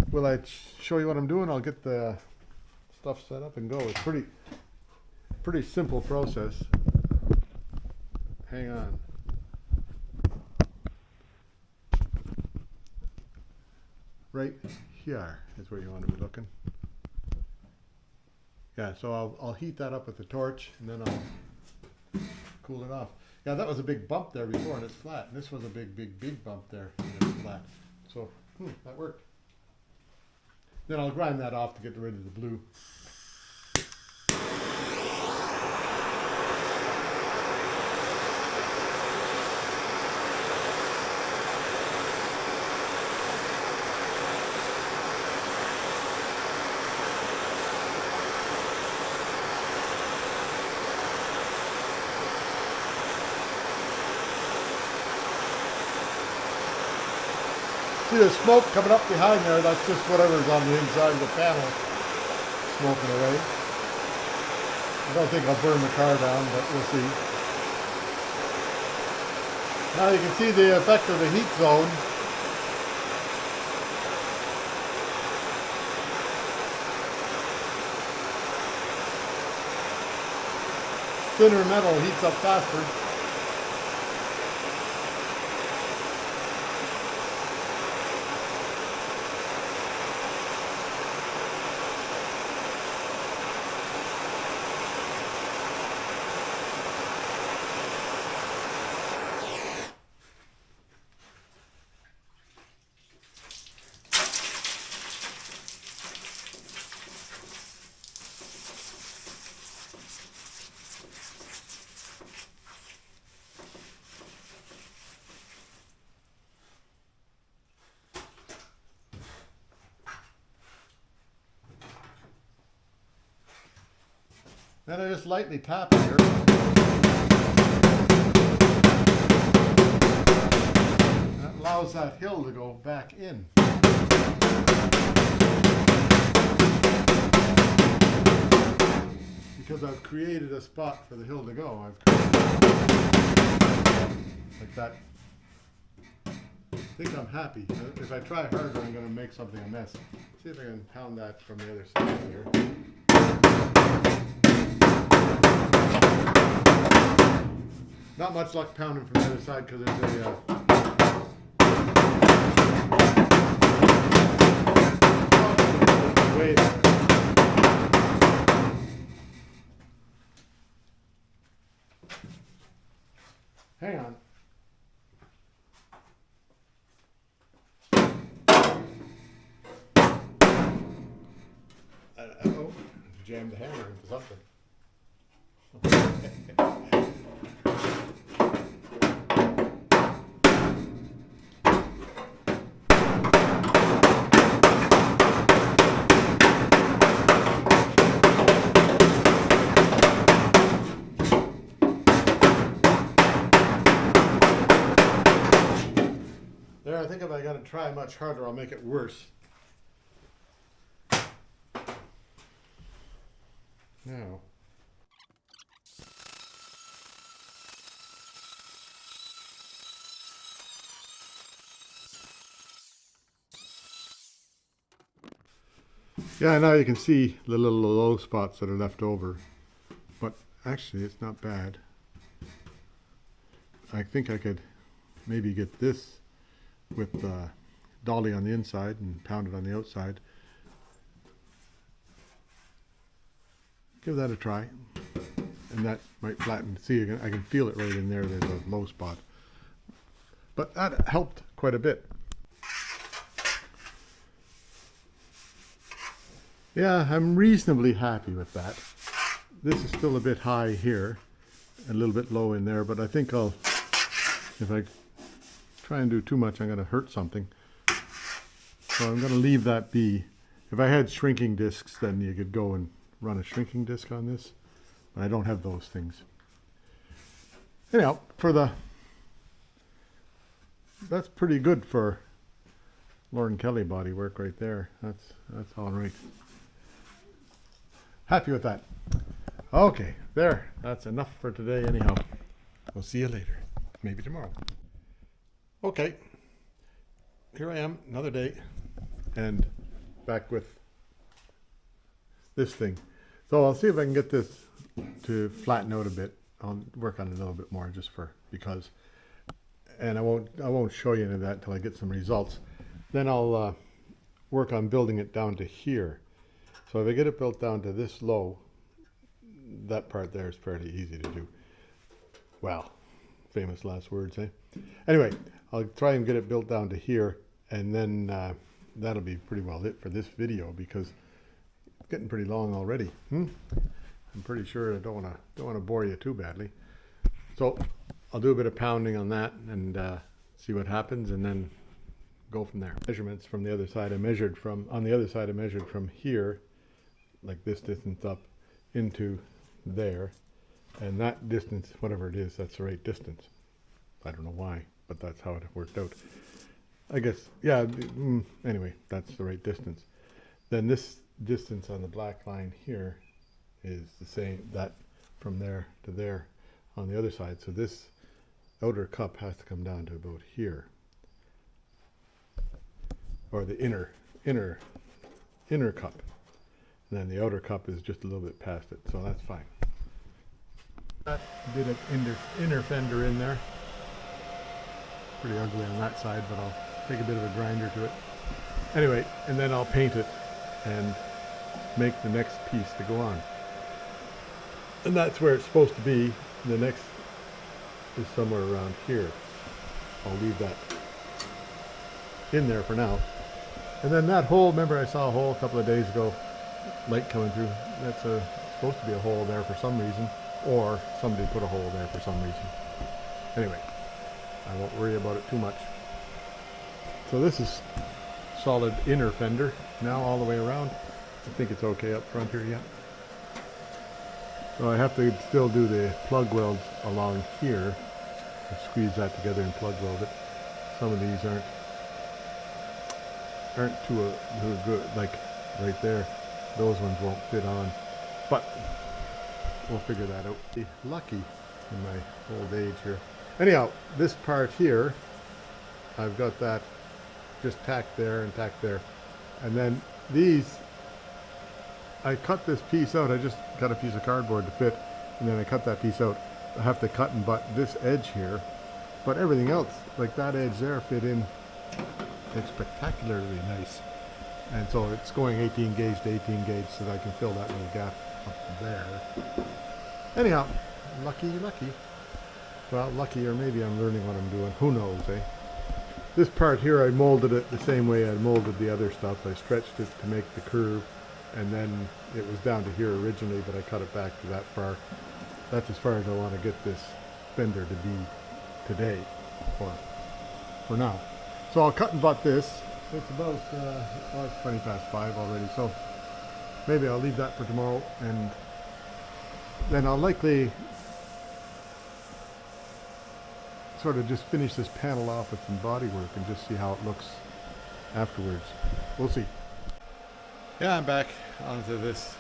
will I show you what I'm doing? I'll get the stuff set up and go. It's pretty simple process. Hang on. Right here is where you want to be looking. Yeah, so I'll heat that up with the torch, and then I'll cool it off. Yeah, that was a big bump there before, and it's flat. And this was a big bump there, and it's flat. So, that worked. Then I'll grind that off to get rid of the blue. See the smoke coming up behind there, that's just whatever's on the inside of the panel smoking away. I don't think I'll burn the car down, but we'll see. Now you can see the effect of the heat zone. Thinner metal heats up faster. Then I just lightly tap here. That allows that hill to go back in. Because I've created a spot for the hill to go. Like that. I think I'm happy. If I try harder, I'm going to make something a mess. See if I can pound that from the other side here. Not much luck pounding from the other side because there's a way there. Hang on. Uh-oh, jammed the hammer into something. There, I think if I gotta try much harder, I'll make it worse. Now. Yeah, now you can see the little low spots that are left over, but actually it's not bad. I think I could maybe get this with dolly on the inside and pound it on the outside. Give that a try, and that might flatten. See, I can feel it right in there. There's a low spot, but that helped quite a bit. Yeah, I'm reasonably happy with that. This is still a bit high here, a little bit low in there, but I think if I try and do too much, I'm going to hurt something. So I'm going to leave that be. If I had shrinking discs, then you could go and run a shrinking disc on this, but I don't have those things. Anyhow, that's pretty good for Lauren Kelly body work right there. That's all right. Happy with that. Okay, there. That's enough for today anyhow. We'll see you later. Maybe tomorrow. Okay. Here I am, another day, and back with this thing. So I'll see if I can get this to flatten out a bit. I'll work on it a little bit more just because. And I won't show you any of that until I get some results. Then I'll work on building it down to here. So if I get it built down to this low, that part there is fairly easy to do. Well, famous last words, eh? Anyway, I'll try and get it built down to here, and then that'll be pretty well it for this video, because it's getting pretty long already. I'm pretty sure I don't want to bore you too badly. So I'll do a bit of pounding on that and see what happens, and then go from there. Measurements from the other side, on the other side I measured from here, like this distance up into there, and that distance, whatever it is, that's the right distance. I don't know why, but that's how it worked out. I guess, yeah, anyway, that's the right distance. Then this distance on the black line here is the same, that from there to there on the other side. So this outer cup has to come down to about here, or the inner cup. And then the outer cup is just a little bit past it, so that's fine. That did an inner fender in there. Pretty ugly on that side, but I'll take a bit of a grinder to it. Anyway, and then I'll paint it and make the next piece to go on. And that's where it's supposed to be. The next is somewhere around here. I'll leave that in there for now. And then that hole, remember I saw a hole a couple of days ago, light coming through. That's supposed to be a hole there for some reason, or somebody put a hole there for some reason. Anyway, I won't worry about it too much. So this is solid inner fender now all the way around. I think it's okay up front here yet. So I have to still do the plug welds along here. Squeeze that together and plug weld it. Some of these aren't too good, like right there. Those ones won't fit on, but we'll figure that out. Be lucky in my old age here. Anyhow, this part here, I've got that just tacked there and tacked there. And then these, I cut this piece out. I just cut a piece of cardboard to fit, and then I cut that piece out. I have to cut and butt this edge here, but everything else, like that edge there, fit in spectacularly nice. And so it's going 18 gauge to 18 gauge so that I can fill that little gap up there. Anyhow, lucky. Well, lucky, or maybe I'm learning what I'm doing. Who knows, eh? This part here, I molded it the same way I molded the other stuff. I stretched it to make the curve, and then it was down to here originally, but I cut it back to that far. That's as far as I want to get this Fender to be today, for now. So I'll cut and butt this. It's about, well, it's 20 past 5 already, so maybe I'll leave that for tomorrow, and then I'll likely sort of just finish this panel off with some body work and just see how it looks afterwards. We'll see. Yeah, I'm back onto this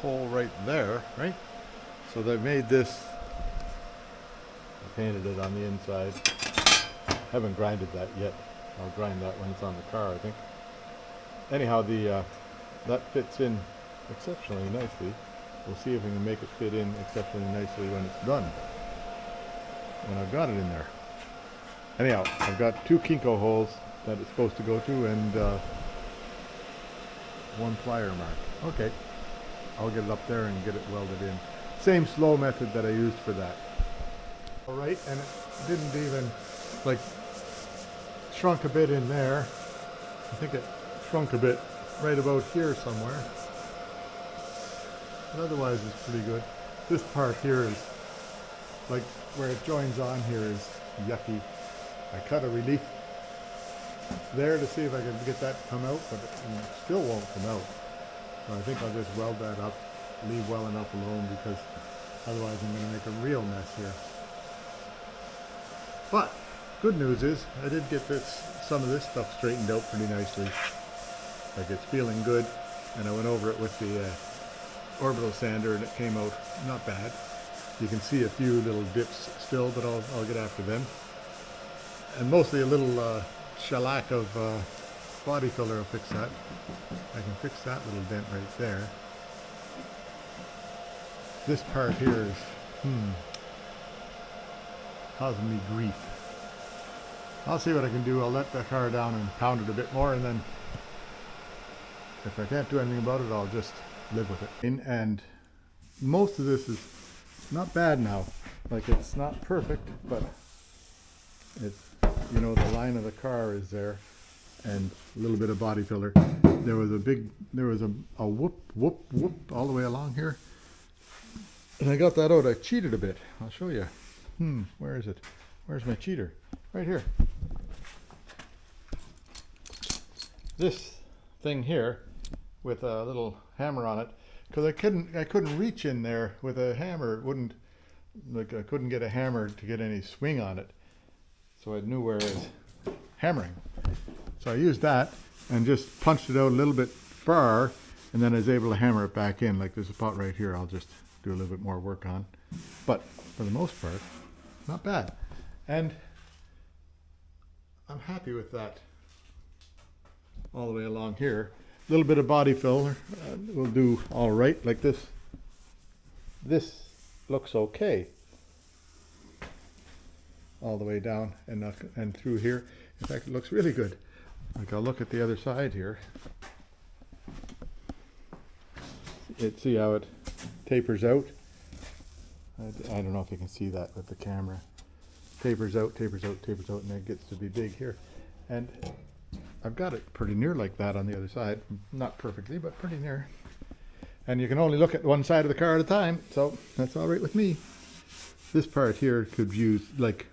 hole right there, right? So they made this, I painted it on the inside. Haven't grinded that yet. I'll grind that when it's on the car, I think. Anyhow, that fits in exceptionally nicely. We'll see if we can make it fit in exceptionally nicely when it's done. When I've got it in there. Anyhow, I've got 2 Kinko holes that it's supposed to go to, and 1 plier mark. Okay. I'll get it up there and get it welded in. Same slow method that I used for that. Alright, and it didn't even, like, shrunk a bit in there. I think it shrunk a bit right about here somewhere. But otherwise it's pretty good. This part here is, like, where it joins on here is yucky. I cut a relief there to see if I could get that to come out, but it still won't come out. So I think I'll just weld that up, leave well enough alone, because otherwise I'm going to make a real mess here. But good news is I did get some of this stuff straightened out pretty nicely. Like, it's feeling good, and I went over it with the orbital sander and it came out not bad. You can see a few little dips still, but I'll get after them. And mostly a little shellac of body filler will fix that. I can fix that little dent right there. This part here is causing me grief. I'll see what I can do. I'll let the car down and pound it a bit more, and then if I can't do anything about it, I'll just live with it. And most of this is not bad now. Like, it's not perfect, but it's, you know, the line of the car is there, and a little bit of body filler. There was a whoop all the way along here, and I got that out. I cheated a bit. I'll show you. Where is it? Where's my cheater? Right here. This thing here with a little hammer on it, because I couldn't reach in there with a hammer. It wouldn't, like, I couldn't get a hammer to get any swing on it, so I knew where I was hammering. So I used that and just punched it out a little bit far, and then I was able to hammer it back in. Like, there's a spot right here I'll just do a little bit more work on, but for the most part, not bad. And I'm happy with that all the way along here. A little bit of body filler will do all right. Like this looks okay all the way down and through here. In fact, it looks really good. Like, I'll look at the other side here. See how it tapers out? I don't know if you can see that with the camera. Tapers out, tapers out, tapers out, and then it gets to be big here. And I've got it pretty near like that on the other side. Not perfectly, but pretty near. And you can only look at one side of the car at a time, so that's all right with me. This part here could use, like,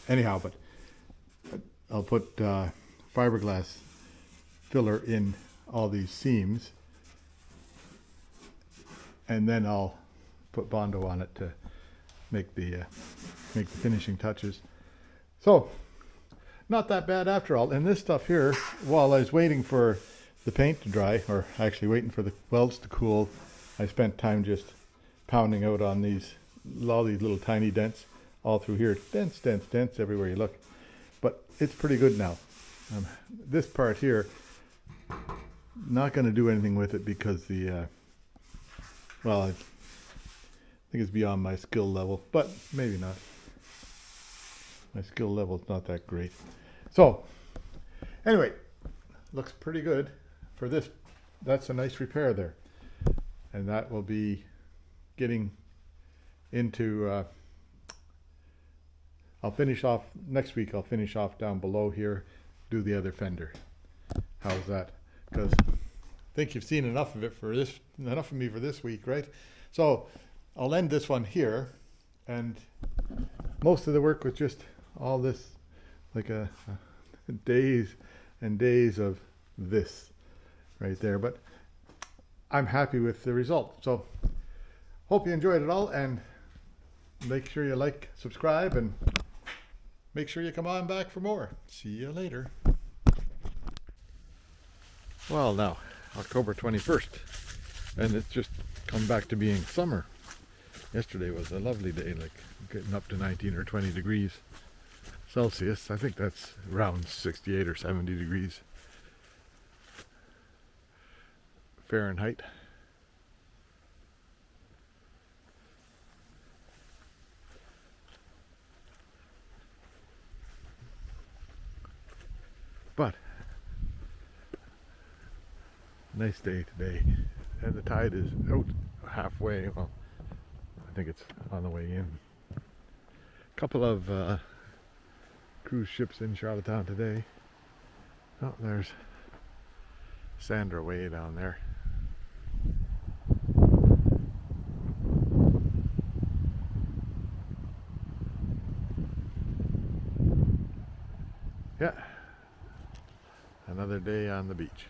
anyhow, but I'll put fiberglass filler in all these seams, and then I'll put Bondo on it to make the finishing touches. So, not that bad after all. And this stuff here, while I was waiting for the paint to dry, or actually waiting for the welds to cool, I spent time just pounding out on all these little tiny dents all through here. Dents, dents, dents everywhere you look. But it's pretty good now. This part here, not going to do anything with it because well, I think it's beyond my skill level, but maybe not. My skill level is not that great. So, anyway, looks pretty good for this. That's a nice repair there. And that will be getting into, I'll finish off, next week I'll finish off down below here, do the other fender. How's that? Because I think you've seen enough of it for this, enough of me for this week, right? So I'll end this one here, and most of the work was just all this, like a days and days of this right there, but I'm happy with the result. So hope you enjoyed it all, and make sure you like, subscribe, and make sure you come on back for more. See you later. Well, now October 21st, and it's just come back to being summer. Yesterday was a lovely day, like getting up to 19 or 20 degrees Celsius. I think that's around 68 or 70 degrees Fahrenheit. But nice day today, and the tide is out halfway. Well, I think it's on the way in. A couple of cruise ships in Charlottetown today. Oh, there's Sandra way down there. Yeah, another day on the beach.